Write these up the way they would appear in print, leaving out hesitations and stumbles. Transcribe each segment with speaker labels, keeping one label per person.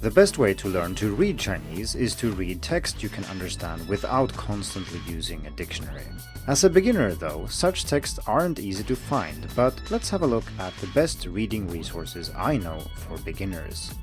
Speaker 1: The best way to learn to read Chinese is to read text you can understand without constantly using a dictionary. As a beginner, though, such texts aren't easy to find, but let's have a look at the best reading resources I know for beginners.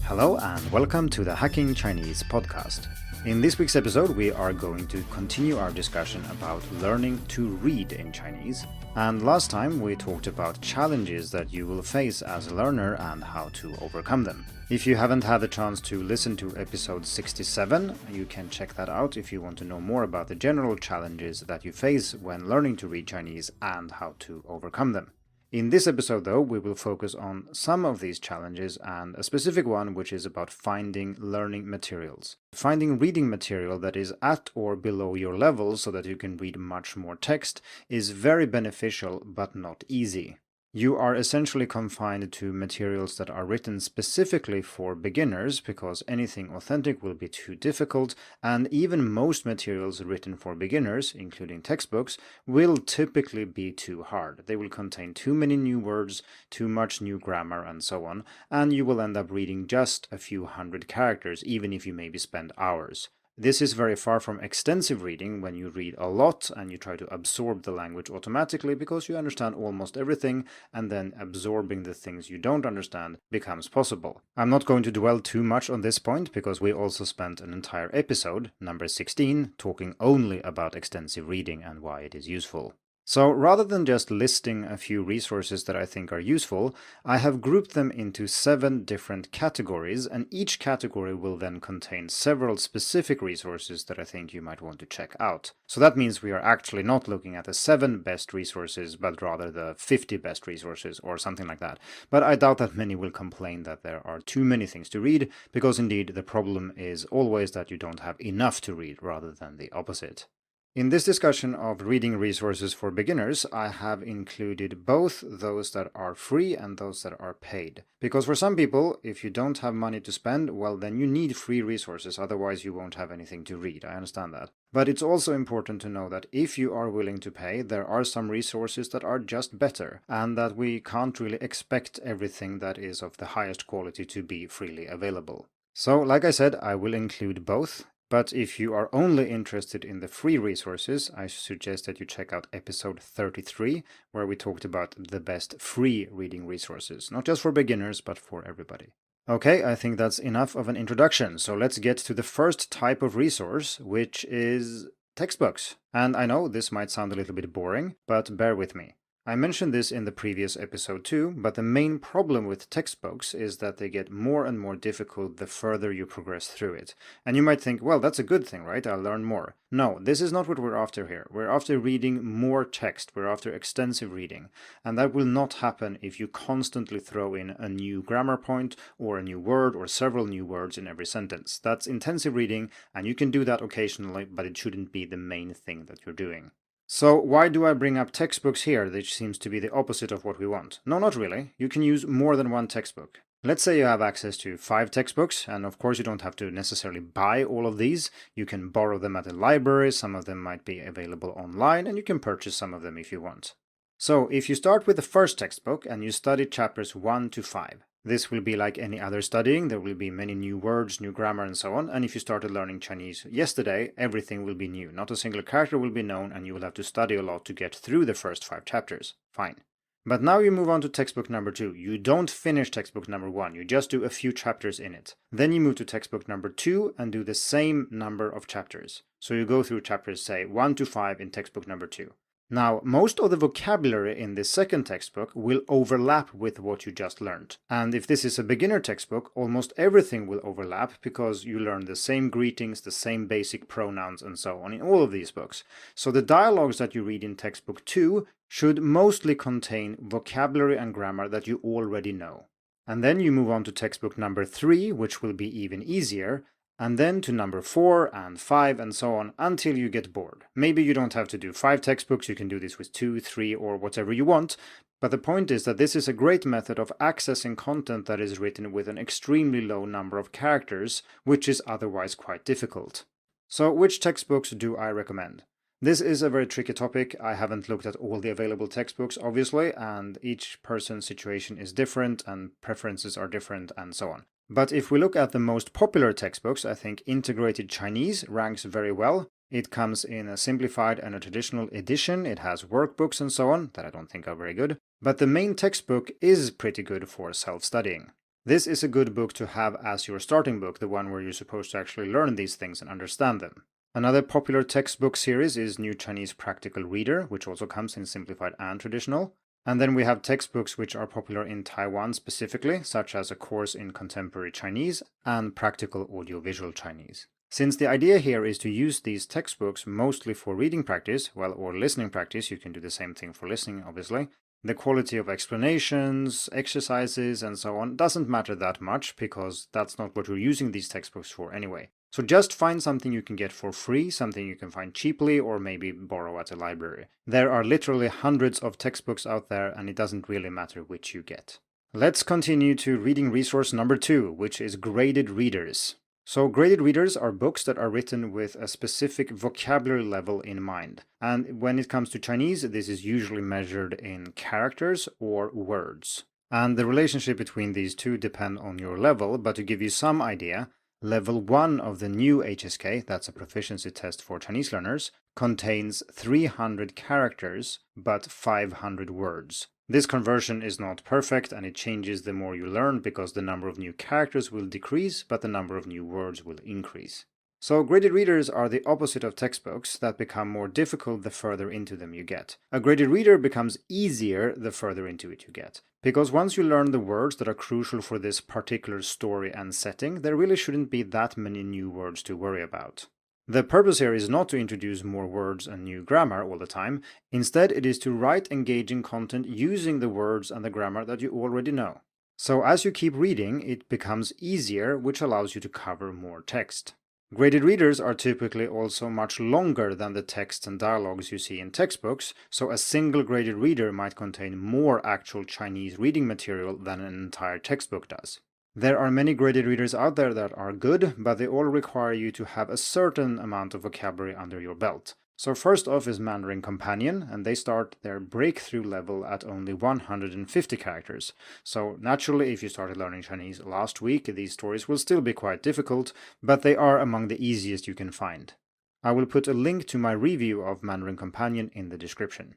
Speaker 1: Hello and welcome to the Hacking Chinese podcast. In this week's episode, we are going to continue our discussion about learning to read in Chinese. And last time we talked about challenges that you will face as a learner and how to overcome them. If you haven't had the chance to listen to episode 67, you can check that out if you want to know more about the general challenges that you face when learning to read Chinese and how to overcome them. In this episode, though, we will focus on some of these challenges and a specific one which is about finding learning materials. Finding reading material that is at or below your level so that you can read much more text is very beneficial but not easy. You are essentially confined to materials that are written specifically for beginners because anything authentic will be too difficult, and even most materials written for beginners, including textbooks, will typically be too hard. They will contain too many new words, too much new grammar, and so on, and you will end up reading just a few hundred characters, even if you maybe spend hours. This is very far from extensive reading when you read a lot and you try to absorb the language automatically because you understand almost everything, and then absorbing the things you don't understand becomes possible. I'm not going to dwell too much on this point because we also spent an entire episode, number 16, talking only about extensive reading and why it is useful. So rather than just listing a few resources that I think are useful, I have grouped them into 7 different categories, and each category will then contain several specific resources that I think you might want to check out. So that means we are actually not looking at the 7 best resources, but rather the 50 best resources or something like that. But I doubt that many will complain that there are too many things to read, because indeed the problem is always that you don't have enough to read rather than the opposite. In this discussion of reading resources for beginners, I have included both those that are free and those that are paid. Because for some people, if you don't have money to spend, well, then you need free resources, otherwise you won't have anything to read. I understand that. But it's also important to know that if you are willing to pay, there are some resources that are just better, and that we can't really expect everything that is of the highest quality to be freely available. So, like I said, I will include both. But if you are only interested in the free resources, I suggest that you check out episode 33, where we talked about the best free reading resources, not just for beginners, but for everybody. Okay, I think that's enough of an introduction, so let's get to the first type of resource, which is textbooks. And I know this might sound a little bit boring, but bear with me. I mentioned this in the previous episode too, but the main problem with textbooks is that they get more and more difficult the further you progress through it. And you might think, well, that's a good thing, right? I'll learn more. No, this is not what we're after here. We're after reading more text. We're after extensive reading. And that will not happen if you constantly throw in a new grammar point or a new word or several new words in every sentence. That's intensive reading, and you can do that occasionally, but it shouldn't be the main thing that you're doing. So why do I bring up textbooks here, which seems to be the opposite of what we want? No, not really. You can use more than one textbook. Let's say you have access to 5 textbooks, and of course you don't have to necessarily buy all of these. You can borrow them at a library, some of them might be available online, and you can purchase some of them if you want. So if you start with the first textbook and you study chapters 1 to 5, this will be like any other studying. There will be many new words, new grammar, and so on. And if you started learning Chinese yesterday, everything will be new. Not a single character will be known, and you will have to study a lot to get through the first 5 chapters. Fine. But now you move on to textbook number 2. You don't finish textbook number 1. You just do a few chapters in it. Then you move to textbook number 2 and do the same number of chapters. So you go through chapters, say, 1 to 5 in textbook number 2. Now, most of the vocabulary in this second textbook will overlap with what you just learned. And if this is a beginner textbook, almost everything will overlap because you learn the same greetings, the same basic pronouns, and so on in all of these books. So the dialogues that you read in textbook 2 should mostly contain vocabulary and grammar that you already know. And then you move on to textbook number 3, which will be even easier, and then to number 4 and 5 and so on until you get bored. Maybe you don't have to do 5 textbooks, you can do this with 2, 3 or whatever you want, but the point is that this is a great method of accessing content that is written with an extremely low number of characters, which is otherwise quite difficult. So which textbooks do I recommend? This is a very tricky topic. I haven't looked at all the available textbooks, obviously, and each person's situation is different and preferences are different and so on. But if we look at the most popular textbooks, I think Integrated Chinese ranks very well. It comes in a simplified and a traditional edition. It has workbooks and so on that I don't think are very good. But the main textbook is pretty good for self-studying. This is a good book to have as your starting book, the one where you're supposed to actually learn these things and understand them. Another popular textbook series is New Chinese Practical Reader, which also comes in simplified and traditional. And then we have textbooks which are popular in Taiwan specifically, such as A Course in Contemporary Chinese and Practical Audiovisual Chinese. Since the idea here is to use these textbooks mostly for reading practice, or listening practice, you can do the same thing for listening, obviously, the quality of explanations, exercises, and so on doesn't matter that much because that's not what you're using these textbooks for anyway. So just find something you can get for free, something you can find cheaply, or maybe borrow at a library. There are literally hundreds of textbooks out there, and it doesn't really matter which you get. Let's continue to reading resource number 2, which is graded readers. So graded readers are books that are written with a specific vocabulary level in mind. And when it comes to Chinese, this is usually measured in characters or words. And the relationship between these two depend on your level, but to give you some idea, Level 1 of the new HSK, that's a proficiency test for Chinese learners, contains 300 characters but 500 words. This conversion is not perfect and it changes the more you learn because the number of new characters will decrease but the number of new words will increase. So graded readers are the opposite of textbooks that become more difficult the further into them you get. A graded reader becomes easier the further into it you get. Because once you learn the words that are crucial for this particular story and setting, there really shouldn't be that many new words to worry about. The purpose here is not to introduce more words and new grammar all the time. Instead, it is to write engaging content using the words and the grammar that you already know. So as you keep reading, it becomes easier, which allows you to cover more text. Graded readers are typically also much longer than the texts and dialogues you see in textbooks, so a single graded reader might contain more actual Chinese reading material than an entire textbook does. There are many graded readers out there that are good, but they all require you to have a certain amount of vocabulary under your belt. So first off is Mandarin Companion, and they start their breakthrough level at only 150 characters. So naturally, if you started learning Chinese last week, these stories will still be quite difficult, but they are among the easiest you can find. I will put a link to my review of Mandarin Companion in the description.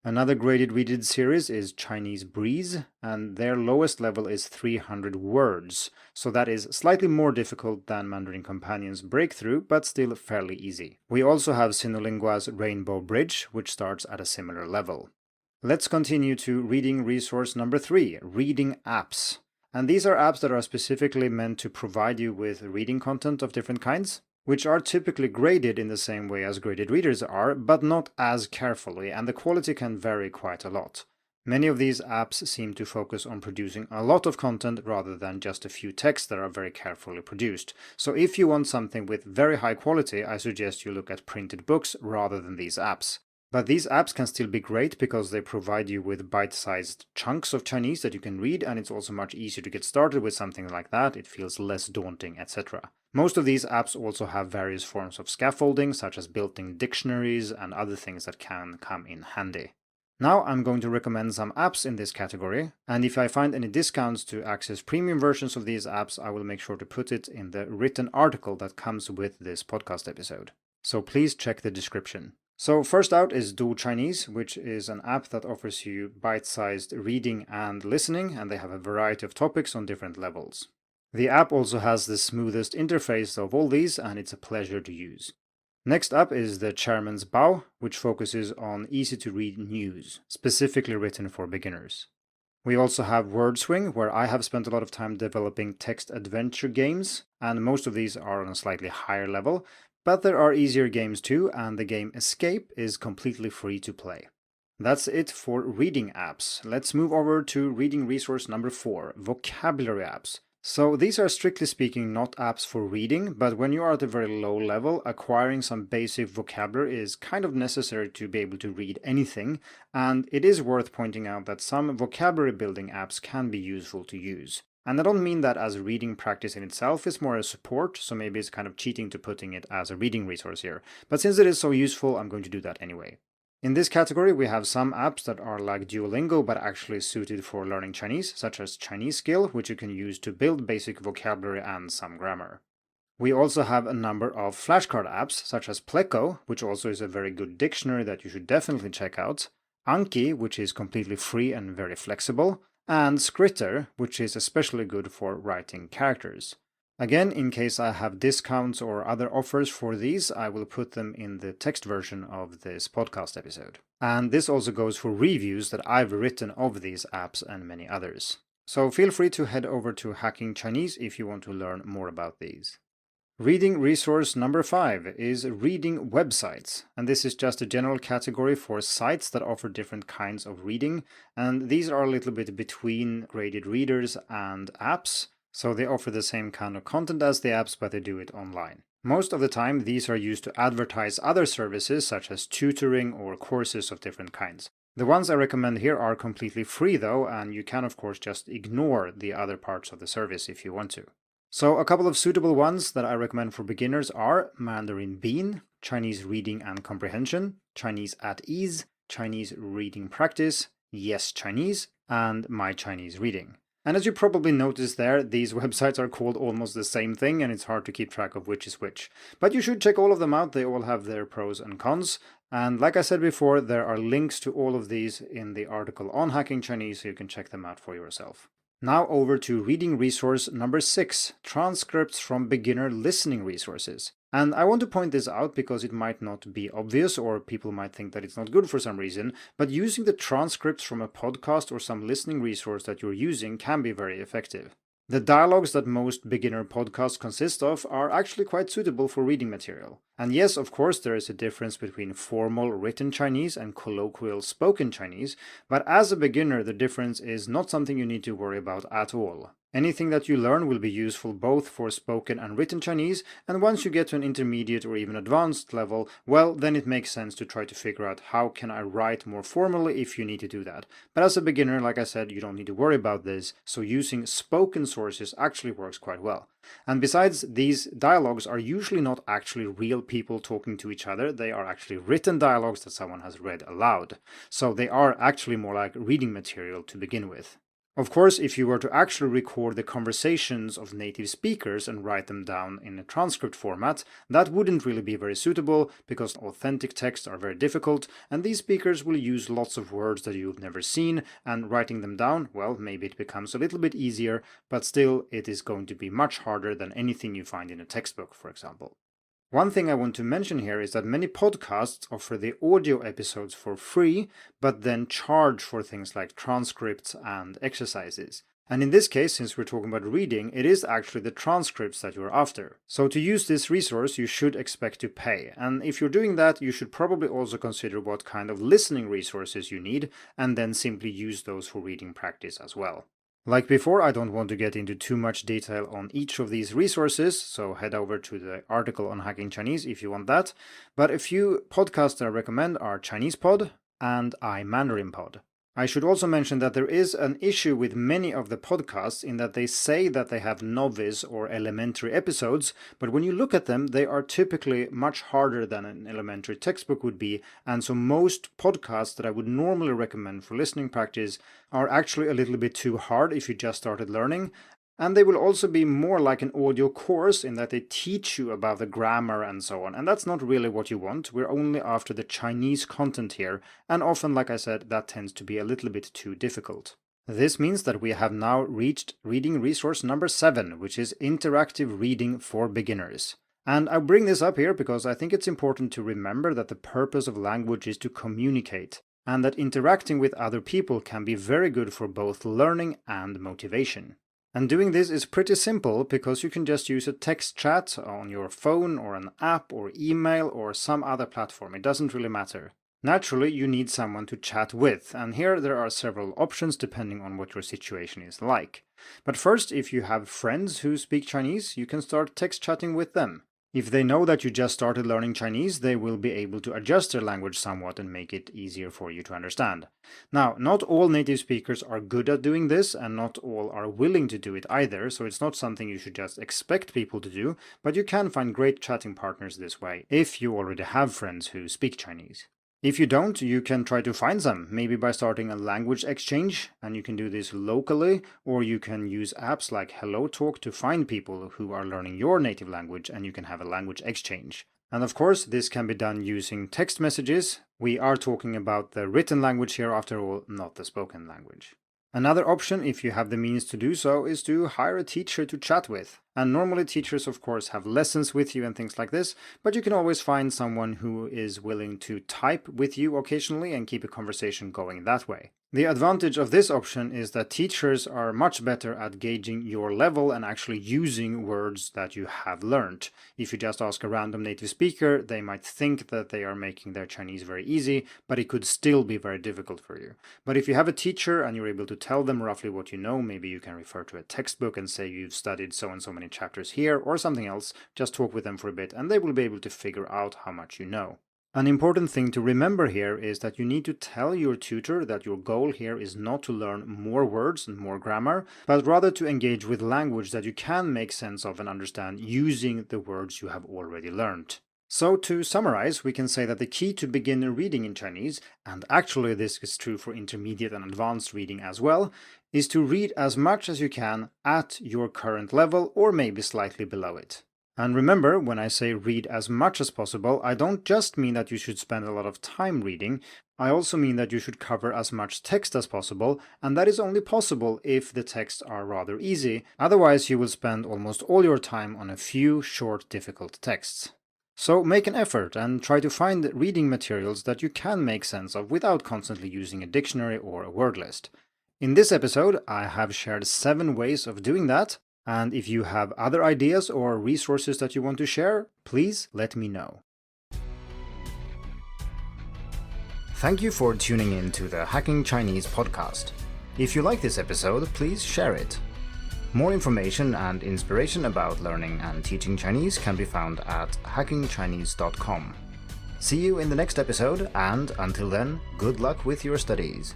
Speaker 1: Another graded readed series is Chinese Breeze, and their lowest level is 300 words, so that is slightly more difficult than Mandarin Companion's Breakthrough, but still fairly easy. We also have Sinolingua's Rainbow Bridge, which starts at a similar level. Let's continue to reading resource number 3, reading apps. And these are apps that are specifically meant to provide you with reading content of different kinds, which are typically graded in the same way as graded readers are, but not as carefully, and the quality can vary quite a lot. Many of these apps seem to focus on producing a lot of content rather than just a few texts that are very carefully produced. So if you want something with very high quality, I suggest you look at printed books rather than these apps. But these apps can still be great because they provide you with bite-sized chunks of Chinese that you can read, and it's also much easier to get started with something like that. It feels less daunting, etc. Most of these apps also have various forms of scaffolding, such as built-in dictionaries and other things that can come in handy. Now I'm going to recommend some apps in this category, and if I find any discounts to access premium versions of these apps, I will make sure to put it in the written article that comes with this podcast episode. So please check the description. So first out is Do Chinese, which is an app that offers you bite-sized reading and listening, and they have a variety of topics on different levels. The app also has the smoothest interface of all these, and it's a pleasure to use. Next up is the Chairman's Bao, which focuses on easy-to-read news, specifically written for beginners. We also have WordSwing, where I have spent a lot of time developing text adventure games, and most of these are on a slightly higher level, but there are easier games too, and the game Escape is completely free to play. That's it for reading apps. Let's move over to reading resource number 4, vocabulary apps. So these are strictly speaking not apps for reading, but when you are at a very low level, acquiring some basic vocabulary is kind of necessary to be able to read anything, and it is worth pointing out that some vocabulary building apps can be useful to use. And I don't mean that as reading practice in itself, it's more a support, so maybe it's kind of cheating to putting it as a reading resource here. But since it is so useful, I'm going to do that anyway. In this category, we have some apps that are like Duolingo but actually suited for learning Chinese, such as Chinese Skill, which you can use to build basic vocabulary and some grammar. We also have a number of flashcard apps, such as Pleco, which also is a very good dictionary that you should definitely check out, Anki, which is completely free and very flexible, and Skritter, which is especially good for writing characters. Again, in case I have discounts or other offers for these, I will put them in the text version of this podcast episode. And this also goes for reviews that I've written of these apps and many others. So feel free to head over to Hacking Chinese if you want to learn more about these. Reading resource number 5 is reading websites, and this is just a general category for sites that offer different kinds of reading, and these are a little bit between graded readers and apps, so they offer the same kind of content as the apps, but they do it online. Most of the time, these are used to advertise other services such as tutoring or courses of different kinds. The ones I recommend here are completely free though, and you can of course just ignore the other parts of the service if you want to. So a couple of suitable ones that I recommend for beginners are Mandarin Bean, Chinese Reading and Comprehension, Chinese at Ease, Chinese Reading Practice, Yes Chinese, and My Chinese Reading. And as you probably noticed there, these websites are called almost the same thing and it's hard to keep track of which is which. But you should check all of them out, they all have their pros and cons. And like I said before, there are links to all of these in the article on Hacking Chinese, so you can check them out for yourself. Now over to reading resource number 6, transcripts from beginner listening resources. And I want to point this out because it might not be obvious or people might think that it's not good for some reason, but using the transcripts from a podcast or some listening resource that you're using can be very effective. The dialogues that most beginner podcasts consist of are actually quite suitable for reading material. And yes, of course, there is a difference between formal written Chinese and colloquial spoken Chinese, but as a beginner, the difference is not something you need to worry about at all. Anything that you learn will be useful both for spoken and written Chinese, and once you get to an intermediate or even advanced level, well, then it makes sense to try to figure out how can I write more formally if you need to do that. But as a beginner, like I said, you don't need to worry about this, so using spoken sources actually works quite well. And besides, these dialogues are usually not actually real people talking to each other, they are actually written dialogues that someone has read aloud. So they are actually more like reading material to begin with. Of course, if you were to actually record the conversations of native speakers and write them down in a transcript format, that wouldn't really be very suitable because authentic texts are very difficult and these speakers will use lots of words that you've never seen, and writing them down, well, maybe it becomes a little bit easier, but still it is going to be much harder than anything you find in a textbook, for example. One thing I want to mention here is that many podcasts offer the audio episodes for free, but then charge for things like transcripts and exercises. And in this case, since we're talking about reading, it is actually the transcripts that you're after. So to use this resource, you should expect to pay. And if you're doing that, you should probably also consider what kind of listening resources you need, and then simply use those for reading practice as well. Like before, I don't want to get into too much detail on each of these resources, so head over to the article on Hacking Chinese if you want that. But a few podcasts that I recommend are Chinese Pod and iMandarin Pod. I should also mention that there is an issue with many of the podcasts in that they say that they have novice or elementary episodes, but when you look at them, they are typically much harder than an elementary textbook would be, and so most podcasts that I would normally recommend for listening practice are actually a little bit too hard if you just started learning. And they will also be more like an audio course in that they teach you about the grammar and so on. And that's not really what you want. We're only after the Chinese content here. And often, like I said, that tends to be a little bit too difficult. This means that we have now reached reading resource number 7, which is interactive reading for beginners. And I bring this up here because I think it's important to remember that the purpose of language is to communicate, and that interacting with other people can be very good for both learning and motivation. And doing this is pretty simple because you can just use a text chat on your phone or an app or email or some other platform. It doesn't really matter. Naturally, you need someone to chat with, and here there are several options depending on what your situation is like. But first, if you have friends who speak Chinese, you can start text chatting with them. If they know that you just started learning Chinese, they will be able to adjust their language somewhat and make it easier for you to understand. Now, not all native speakers are good at doing this, and not all are willing to do it either, so it's not something you should just expect people to do, but you can find great chatting partners this way, if you already have friends who speak Chinese. If you don't, you can try to find some, maybe by starting a language exchange, and you can do this locally, or you can use apps like HelloTalk to find people who are learning your native language and you can have a language exchange. And of course, this can be done using text messages. We are talking about the written language here after all, not the spoken language. Another option, if you have the means to do so, is to hire a teacher to chat with. And normally teachers, of course, have lessons with you and things like this, but you can always find someone who is willing to type with you occasionally and keep a conversation going that way. The advantage of this option is that teachers are much better at gauging your level and actually using words that you have learned. If you just ask a random native speaker, they might think that they are making their Chinese very easy, but it could still be very difficult for you. But if you have a teacher and you're able to tell them roughly what you know, maybe you can refer to a textbook and say you've studied so and so many chapters here or something else, just talk with them for a bit and they will be able to figure out how much you know. An important thing to remember here is that you need to tell your tutor that your goal here is not to learn more words and more grammar, but rather to engage with language that you can make sense of and understand using the words you have already learned. So to summarize, we can say that the key to beginner reading in Chinese, and actually this is true for intermediate and advanced reading as well, is to read as much as you can at your current level or maybe slightly below it. And remember, when I say read as much as possible, I don't just mean that you should spend a lot of time reading, I also mean that you should cover as much text as possible, and that is only possible if the texts are rather easy, otherwise you will spend almost all your time on a few short, difficult texts. So make an effort and try to find reading materials that you can make sense of without constantly using a dictionary or a word list. In this episode, I have shared 7 ways of doing that, and if you have other ideas or resources that you want to share, please let me know. Thank you for tuning in to the Hacking Chinese podcast. If you like this episode, please share it. More information and inspiration about learning and teaching Chinese can be found at hackingchinese.com. See you in the next episode, and until then, good luck with your studies.